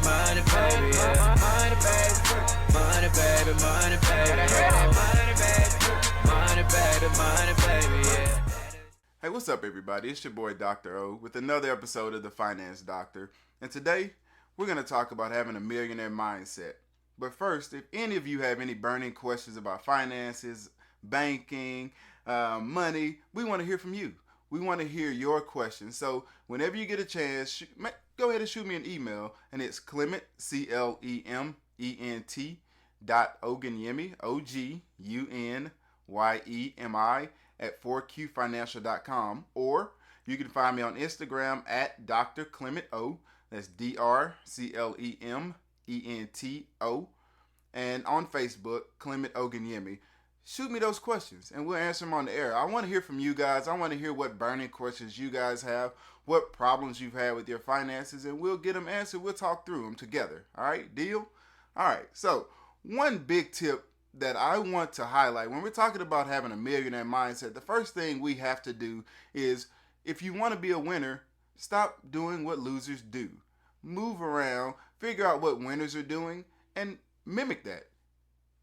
money, baby, yeah. Money, baby, money, baby, money, baby, yeah. Money, baby, money, baby, money, baby, yeah. Hey, what's up, everybody? It's your boy Dr. O with another episode of The Finance Doctor. And today, we're going to talk about having a millionaire mindset. But first, if any of you have any burning questions about finances, banking, money, we want to hear from you. We want to hear your questions. So whenever you get a chance, go ahead and shoot me an email. And it's Clement, Clement, Ogunyemi, Ogunyemi, at 4qfinancial.com, or you can find me on Instagram at Dr. Clement O. That's DrClementO, and on Facebook, Clement Ogunyemi. Shoot me those questions and we'll answer them on the air. I want to hear from you guys. I want to hear what burning questions you guys have, what problems you've had with your finances, and we'll get them answered. We'll talk through them together. All right, deal? All right, so one big tip that I want to highlight when we're talking about having a millionaire mindset, the first thing we have to do is, if you want to be a winner, stop doing what losers do. Move around, figure out what winners are doing, and mimic that.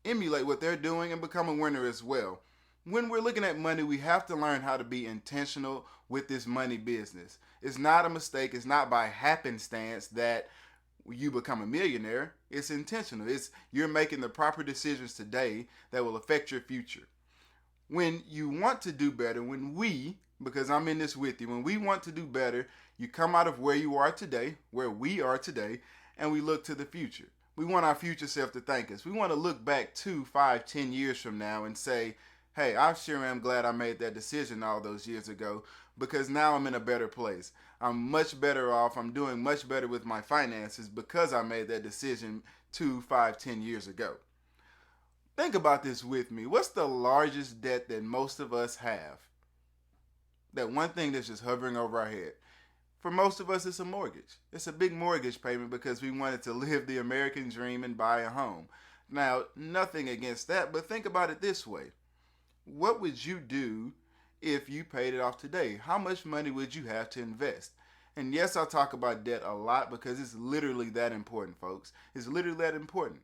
Emulate what they're doing and become a winner as well. When we're looking at money, we have to learn how to be intentional with this money business. It's not a mistake. It's not by happenstance that you become a millionaire. It's intentional. You're making the proper decisions today that will affect your future. When you want to do better, because I'm in this with you, when we want to do better, you come out of where you are today, where we are today, and we look to the future. We want our future self to thank us. We want to look back 2, 5, 10 years from now and say, hey, I sure am glad I made that decision all those years ago, because now I'm in a better place. I'm much better off. I'm doing much better with my finances because I made that decision 2, 5, 10 years ago. Think about this with me. What's the largest debt that most of us have? That one thing that's just hovering over our head. For most of us, it's a mortgage. It's a big mortgage payment because we wanted to live the American dream and buy a home. Now, nothing against that, but think about it this way. What would you do if you paid it off today? How much money would you have to invest? And yes, I'll talk about debt a lot because it's literally that important, folks. It's literally that important.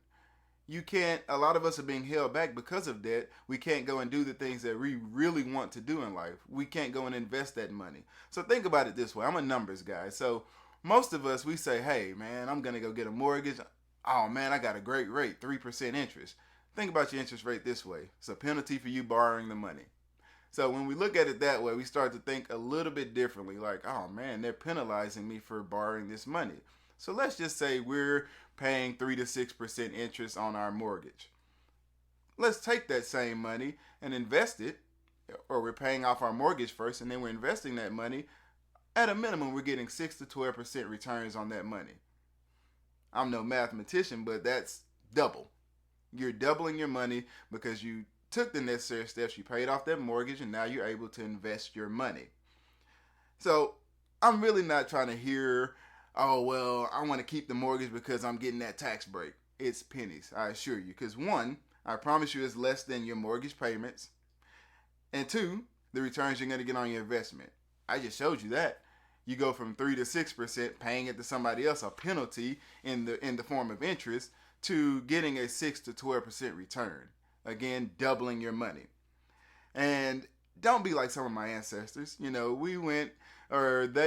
A lot of us are being held back because of debt. We can't go and do the things that we really want to do in life. We can't go and invest that money. So think about it this way. I'm a numbers guy. So most of us, we say, hey, man, I'm going to go get a mortgage. Oh, man, I got a great rate, 3% interest. Think about your interest rate this way. It's a penalty for you borrowing the money. So when we look at it that way, we start to think a little bit differently. Like, oh, man, they're penalizing me for borrowing this money. So let's just say we're paying 3 to 6% interest on our mortgage. Let's take that same money and invest it, or we're paying off our mortgage first and then we're investing that money. At a minimum, we're getting 6 to 12% returns on that money. I'm no mathematician, but that's double. You're doubling your money because you took the necessary steps. You paid off that mortgage and now you're able to invest your money. So I'm really not trying to hear, oh, well, I want to keep the mortgage because I'm getting that tax break. It's pennies, I assure you. Because one, I promise you it's less than your mortgage payments. And two, the returns you're going to get on your investment. I just showed you that. You go from 3 to 6% paying it to somebody else, a penalty in the form of interest, to getting a 6 to 12% return. Again, doubling your money. And don't be like some of my ancestors. You know, they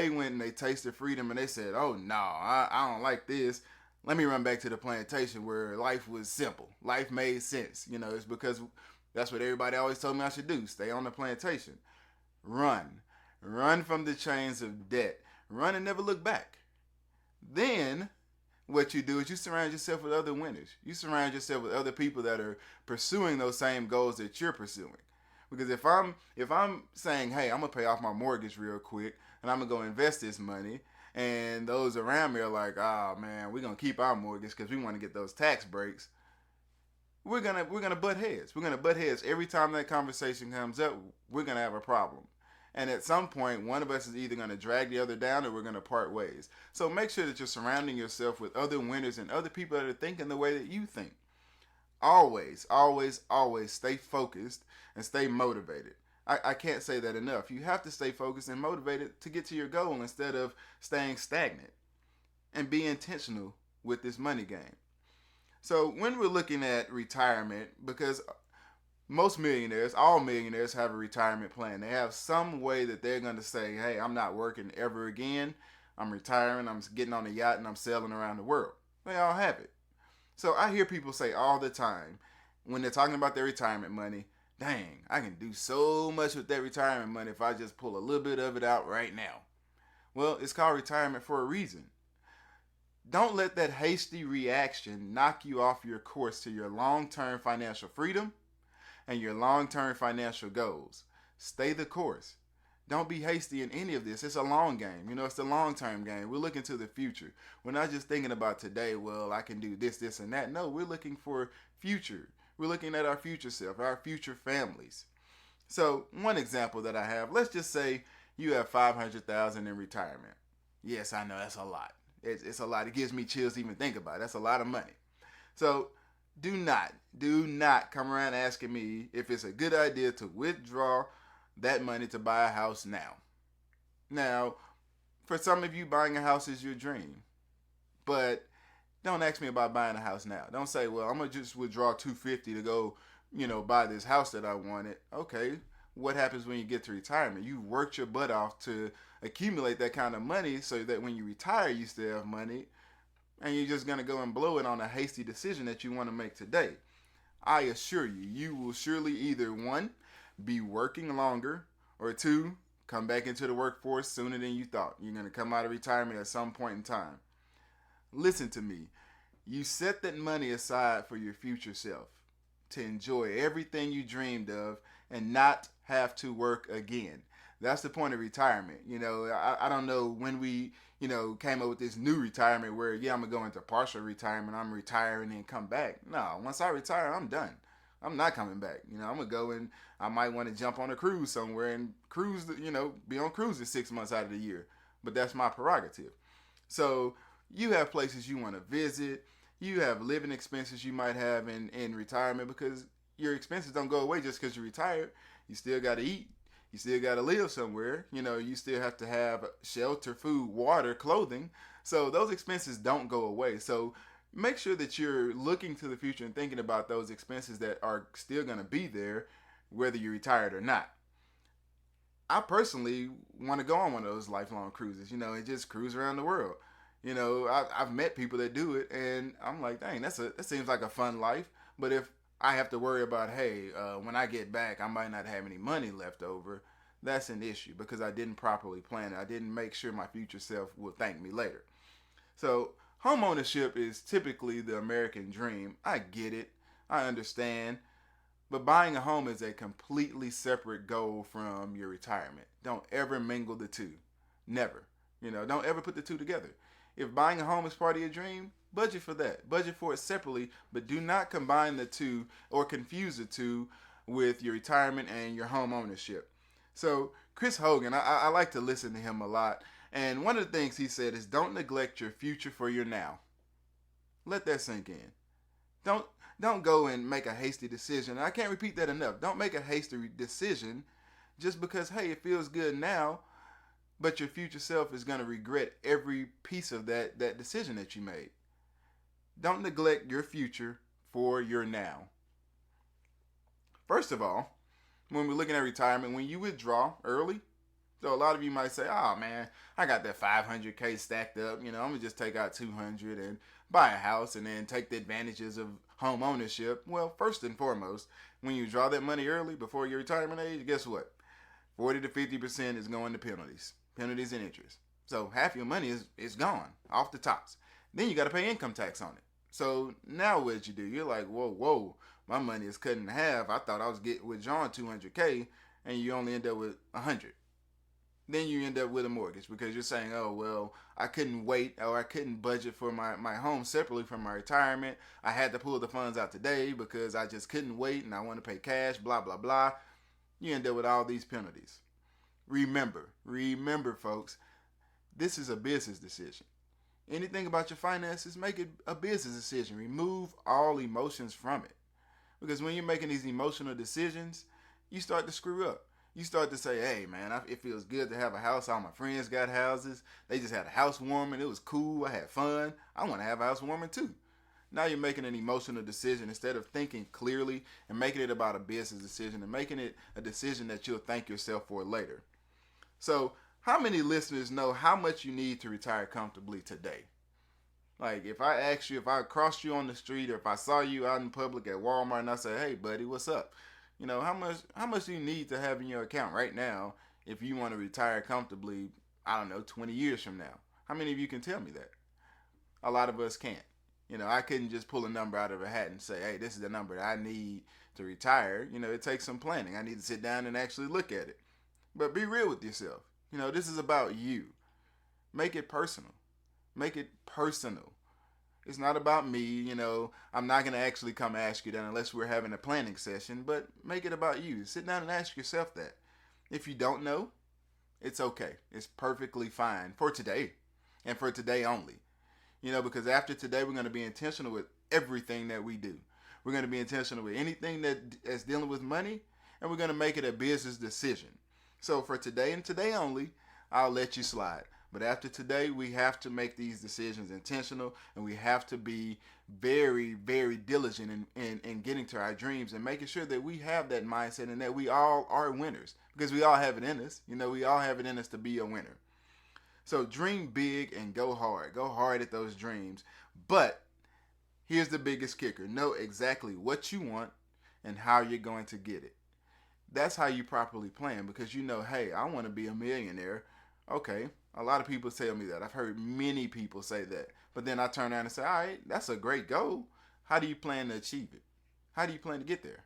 went and they tasted freedom and they said, oh, no, I don't like this. Let me run back to the plantation where life was simple. Life made sense. You know, it's because that's what everybody always told me I should do. Stay on the plantation. Run. Run from the chains of debt. Run and never look back. Then what you do is you surround yourself with other winners. You surround yourself with other people that are pursuing those same goals that you're pursuing. Because if I'm saying, hey, I'm going to pay off my mortgage real quick and I'm going to go invest this money, and those around me are like, oh, man, we're going to keep our mortgage because we want to get those tax breaks, we're gonna butt heads. We're going to butt heads. Every time that conversation comes up, we're going to have a problem. And at some point, one of us is either going to drag the other down or we're going to part ways. So make sure that you're surrounding yourself with other winners and other people that are thinking the way that you think. Always, always, always stay focused and stay motivated. I can't say that enough. You have to stay focused and motivated to get to your goal instead of staying stagnant. And be intentional with this money game. So when we're looking at retirement, because most millionaires, all millionaires have a retirement plan. They have some way that they're going to say, hey, I'm not working ever again. I'm retiring. I'm getting on a yacht and I'm sailing around the world. They all have it. So I hear people say all the time when they're talking about their retirement money, dang, I can do so much with that retirement money if I just pull a little bit of it out right now. Well, it's called retirement for a reason. Don't let that hasty reaction knock you off your course to your long-term financial freedom and your long-term financial goals. Stay the course. Don't be hasty in any of this. It's a long game. It's the long-term game. We're looking to the future. We're not just thinking about today, well, I can do this, this, and that. No, we're looking for future. We're looking at our future self, our future families. So one example that I have, let's just say you have $500,000 in retirement. Yes, I know that's a lot. It's a lot. It gives me chills to even think about it. That's a lot of money. So do not come around asking me if it's a good idea to withdraw that money to buy a house now. Now, for some of you, buying a house is your dream. But don't ask me about buying a house now. Don't say, well, I'm going to just withdraw $250 to go, buy this house that I wanted. Okay, what happens when you get to retirement? You worked your butt off to accumulate that kind of money so that when you retire, you still have money. And you're just going to go and blow it on a hasty decision that you want to make today. I assure you, you will surely either, one, be working longer, or two, come back into the workforce sooner than you thought. You're going to come out of retirement at some point in time. Listen to me. You set that money aside for your future self to enjoy everything you dreamed of and not have to work again. That's the point of retirement. I don't know when we, came up with this new retirement where, I'm going to go into partial retirement. I'm retiring and come back. No, once I retire, I'm done. I'm not coming back. I'm going to go and I might want to jump on a cruise somewhere and cruise, be on cruises 6 months out of the year. But that's my prerogative. So you have places you want to visit. You have living expenses you might have in retirement because your expenses don't go away just because you're retired. You still got to eat. You still got to live somewhere. You still have to have shelter, food, water, clothing. So those expenses don't go away. So make sure that you're looking to the future and thinking about those expenses that are still going to be there, whether you're retired or not. I personally want to go on one of those lifelong cruises, and just cruise around the world. I've met people that do it, and I'm like, dang, that seems like a fun life. But if I have to worry about, hey, when I get back, I might not have any money left over, that's an issue because I didn't properly plan it. I didn't make sure my future self will thank me later. So home ownership is typically the American dream. I get it. I understand. But buying a home is a completely separate goal from your retirement. Don't ever mingle the two. Never. Don't ever put the two together. If buying a home is part of your dream, budget for that. Budget for it separately, but do not combine the two or confuse the two with your retirement and your home ownership. So Chris Hogan, I like to listen to him a lot. And one of the things he said is don't neglect your future for your now. Let that sink in. Don't go and make a hasty decision. I can't repeat that enough. Don't make a hasty decision just because, hey, it feels good now, but your future self is going to regret every piece of that decision that you made. Don't neglect your future for your now. First of all, when we're looking at retirement, when you withdraw early, so a lot of you might say, oh man, I got that 500K stacked up. I'm going to just take out 200 and buy a house and then take the advantages of home ownership. Well, first and foremost, when you draw that money early before your retirement age, guess what? 40 to 50% is going to penalties and interest. So half your money is gone off the tops. Then you got to pay income tax on it. So now what you do? You're like, whoa, my money is cut in half. I thought I was withdrawing 200K and you only end up with 100. Then you end up with a mortgage because you're saying, oh, well, I couldn't wait or I couldn't budget for my home separately from my retirement. I had to pull the funds out today because I just couldn't wait and I want to pay cash, blah, blah, blah. You end up with all these penalties. Remember, folks, this is a business decision. Anything about your finances, make it a business decision. Remove all emotions from it. Because when you're making these emotional decisions, you start to screw up. You start to say, hey, man, it feels good to have a house. All my friends got houses. They just had a housewarming. It was cool. I had fun. I want to have a housewarming too. Now you're making an emotional decision instead of thinking clearly and making it about a business decision and making it a decision that you'll thank yourself for later. So, how many listeners know how much you need to retire comfortably today? Like, if I asked you, if I crossed you on the street, or if I saw you out in public at Walmart and I say, hey, buddy, what's up? You know, how much do you need to have in your account right now if you want to retire comfortably, I don't know, 20 years from now? How many of you can tell me that? A lot of us can't. You know, I couldn't just pull a number out of a hat and say, hey, this is the number that I need to retire. You know, it takes some planning. I need to sit down and actually look at it. But be real with yourself. You know, this is about you. Make it personal. Make it personal. It's not about me, you know. I'm not going to actually come ask you that unless we're having a planning session, but make it about you. Sit down and ask yourself that. If you don't know, it's okay. It's perfectly fine for today and for today only. You know, because after today, we're going to be intentional with everything that we do. We're going to be intentional with anything that's dealing with money, and we're going to make it a business decision. So for today and today only, I'll let you slide. But after today, we have to make these decisions intentional, and we have to be very, very diligent in getting to our dreams and making sure that we have that mindset and that we all are winners, because we all have it in us. You know, we all have it in us to be a winner. So dream big and go hard. Go hard at those dreams. But here's the biggest kicker. Know exactly what you want and how you're going to get it. That's how you properly plan, because you know, hey, I want to be a millionaire. Okay, a lot of people tell me that. I've heard many people say that. But then I turn around and say, all right, that's a great goal. How do you plan to achieve it? How do you plan to get there?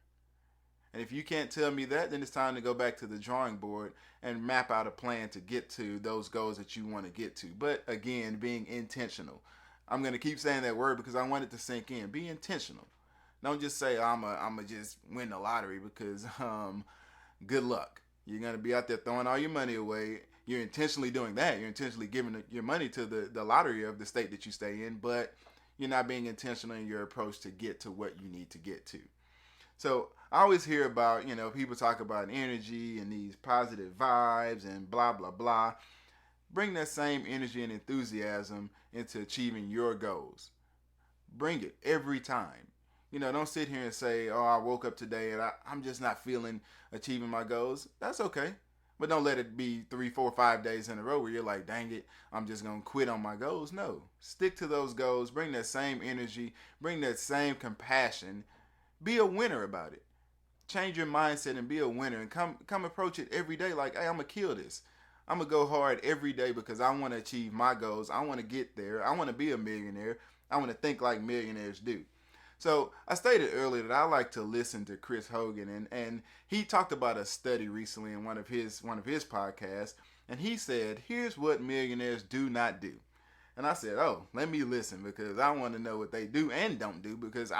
And if you can't tell me that, then it's time to go back to the drawing board and map out a plan to get to those goals that you want to get to. But again, being intentional. I'm going to keep saying that word because I want it to sink in. Be intentional. Don't just say, I'm a just win the lottery, because good luck. You're going to be out there throwing all your money away. You're intentionally doing that. You're intentionally giving your money to the lottery of the state that you stay in, but you're not being intentional in your approach to get to what you need to get to. So I always hear about, you know, people talk about energy and these positive vibes and blah, blah, blah. Bring that same energy and enthusiasm into achieving your goals. Bring it every time. You know, don't sit here and say, oh, I woke up today and I'm just not feeling achieving my goals. That's okay. But don't let it be 3, 4, 5 days in a row where you're like, dang it, I'm just going to quit on my goals. No, stick to those goals. Bring that same energy. Bring that same compassion. Be a winner about it. Change your mindset and be a winner, and come approach it every day like, hey, I'm going to kill this. I'm going to go hard every day because I want to achieve my goals. I want to get there. I want to be a millionaire. I want to think like millionaires do. So I stated earlier that I like to listen to Chris Hogan, and he talked about a study recently in one of his podcasts, and he said, here's what millionaires do not do. And I said, oh, let me listen, because I want to know what they do and don't do, because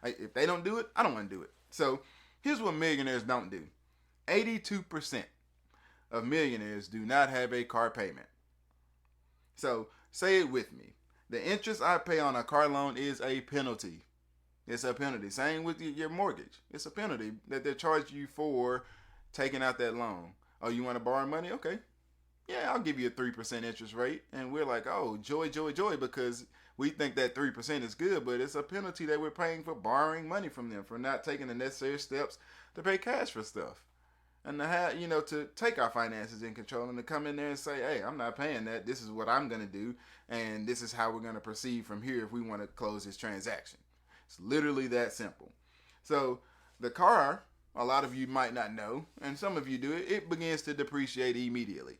if they don't do it, I don't want to do it. So here's what millionaires don't do. 82% of millionaires do not have a car payment. So say it with me. The interest I pay on a car loan is a penalty. It's a penalty. Same with your mortgage. It's a penalty that they're charging you for taking out that loan. Oh, you want to borrow money? Okay. Yeah, I'll give you a 3% interest rate. And we're like, oh, joy, joy, joy, because we think that 3% is good, but it's a penalty that we're paying for borrowing money from them, for not taking the necessary steps to pay cash for stuff. And to have, to take our finances in control and to come in there and say, hey, I'm not paying that. This is what I'm going to do. And this is how we're going to proceed from here if we want to close this transaction. It's literally that simple. So the car, a lot of you might not know, and some of you do it begins to depreciate immediately.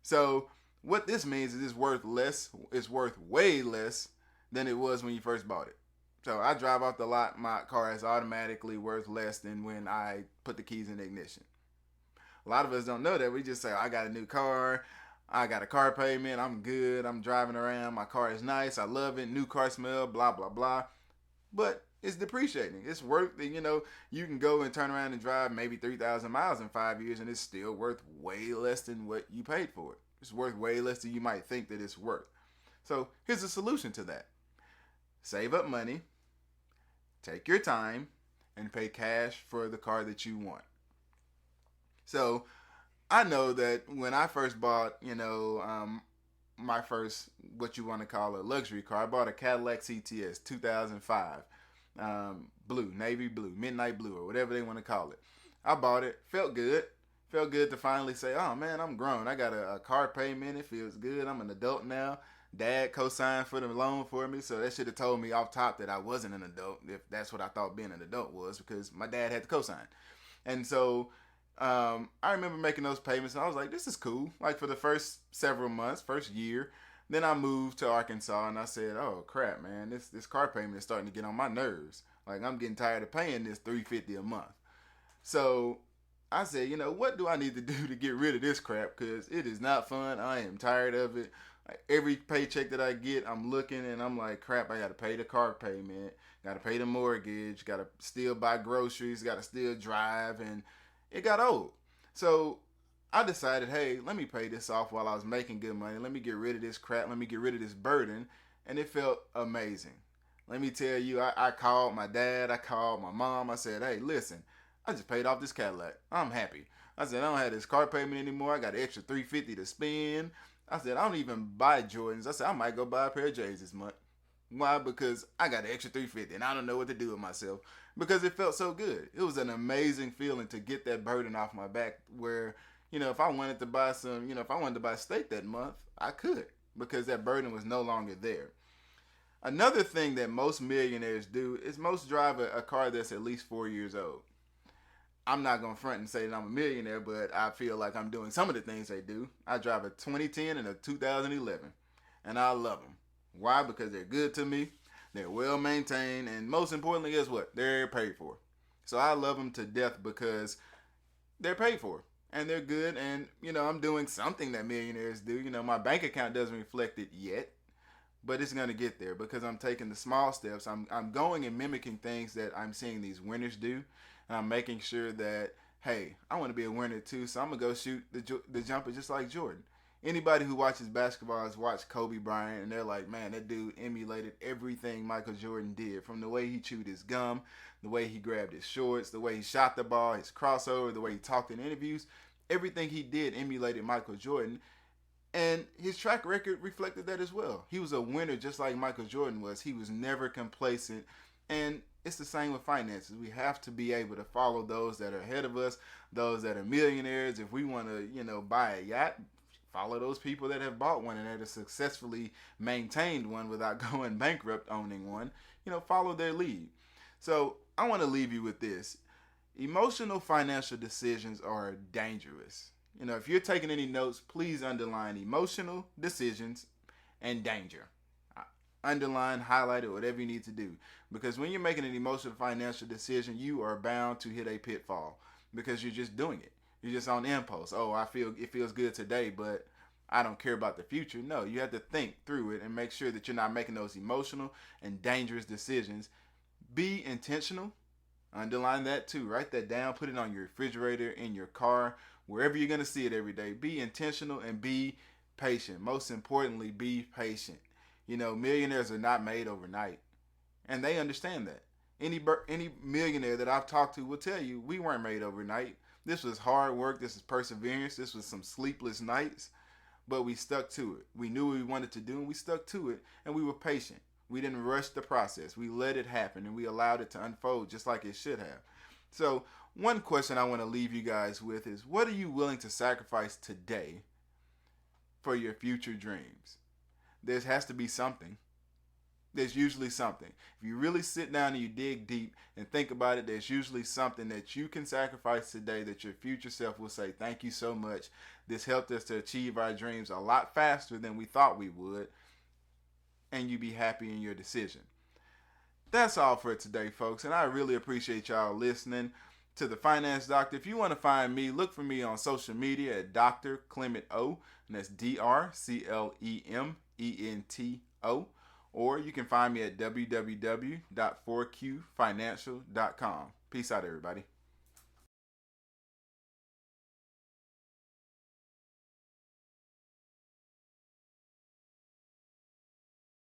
So what this means is it's worth way less than it was when you first bought it. So I drive off the lot, my car is automatically worth less than when I put the keys in the ignition. A lot of us don't know that. We just say, I got a new car, I got a car payment, I'm good, I'm driving around, my car is nice, I love it, new car smell, blah, blah, blah. But it's depreciating. It's worth, you can go and turn around and drive maybe 3,000 miles in 5 years, and it's still worth way less than what you paid for it. It's worth way less than you might think that it's worth. So here's a solution to that. Save up money, take your time, and pay cash for the car that you want. So I know that when I first bought, my first, what you want to call a luxury car, I bought a Cadillac CTS 2005, blue, navy blue, midnight blue, or whatever they want to call it. I bought it, felt good. Felt good to finally say, oh man, I'm grown. I got a car payment. It feels good. I'm an adult now. Dad co-signed for the loan for me, so that should have told me off top that I wasn't an adult, if that's what I thought being an adult was, because my dad had to co-sign. And so I remember making those payments, and I was like, this is cool. Like for the first several months, first year. Then I moved to Arkansas, and I said, oh crap, man, this car payment is starting to get on my nerves. Like I'm getting tired of paying this $350 a month. So I said, what do I need to do to get rid of this crap? Because it is not fun. I am tired of it. Like, every paycheck that I get, I'm looking and I'm like, crap, I got to pay the car payment, got to pay the mortgage, got to still buy groceries, got to still drive, and it got old. So I decided, hey, let me pay this off while I was making good money. Let me get rid of this crap. Let me get rid of this burden. And it felt amazing. Let me tell you, I called my dad. I called my mom. I said, hey, listen, I just paid off this Cadillac. I'm happy. I said, I don't have this car payment anymore. I got an extra $350 to spend. I said, I don't even buy Jordans. I said, I might go buy a pair of J's this month. Why? Because I got an extra $350 and I don't know what to do with myself, because it felt so good. It was an amazing feeling to get that burden off my back where, if I wanted to buy if I wanted to buy steak that month, I could, because that burden was no longer there. Another thing that most millionaires do is most drive a car that's at least 4 years old. I'm not going to front and say that I'm a millionaire, but I feel like I'm doing some of the things they do. I drive a 2010 and a 2011, and I love them. Why? Because they're good to me, they're well maintained, and most importantly, guess what? They're paid for. So I love them to death because they're paid for, and they're good, and, I'm doing something that millionaires do. My bank account doesn't reflect it yet, but it's going to get there because I'm taking the small steps. I'm going and mimicking things that I'm seeing these winners do. And I'm making sure that, hey, I want to be a winner too, so I'm going to go shoot the jumper just like Jordan. Anybody who watches basketball has watched Kobe Bryant, and they're like, man, that dude emulated everything Michael Jordan did, from the way he chewed his gum, the way he grabbed his shorts, the way he shot the ball, his crossover, the way he talked in interviews. Everything he did emulated Michael Jordan, and his track record reflected that as well. He was a winner just like Michael Jordan was. He was never complacent, and it's the same with finances. We have to be able to follow those that are ahead of us, those that are millionaires. If we want to, buy a yacht, follow those people that have bought one and that have successfully maintained one without going bankrupt owning one. Follow their lead. So I want to leave you with this. Emotional financial decisions are dangerous. If you're taking any notes, please underline emotional decisions and danger. Underline, highlight it, whatever you need to do. Because when you're making an emotional financial decision, you are bound to hit a pitfall because you're just doing it. You're just on impulse. Oh, it feels good today, but I don't care about the future. No, you have to think through it and make sure that you're not making those emotional and dangerous decisions. Be intentional. Underline that too. Write that down. Put it on your refrigerator, in your car, wherever you're going to see it every day. Be intentional and be patient. Most importantly, be patient. Millionaires are not made overnight, and they understand that. Any millionaire that I've talked to will tell you we weren't made overnight. This was hard work. This was perseverance. This was some sleepless nights, but we stuck to it. We knew what we wanted to do, and we stuck to it, and we were patient. We didn't rush the process. We let it happen, and we allowed it to unfold just like it should have. So one question I want to leave you guys with is, what are you willing to sacrifice today for your future dreams? There has to be something. There's usually something. If you really sit down and you dig deep and think about it, there's usually something that you can sacrifice today that your future self will say, thank you so much. This helped us to achieve our dreams a lot faster than we thought we would. And you be happy in your decision. That's all for today, folks. And I really appreciate y'all listening to The Finance Doctor. If you want to find me, look for me on social media at Dr. Clement O. And that's DrClemento. Or you can find me at www.4qfinancial.com. Peace out, everybody.